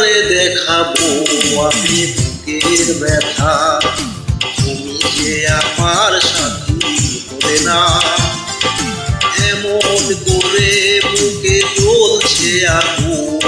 কারে দেখাবো আমি বুকের ব্যথা, তুমি যে আমার সাথী হলে না। এমন করে বুকে জ্বলছে আগুন,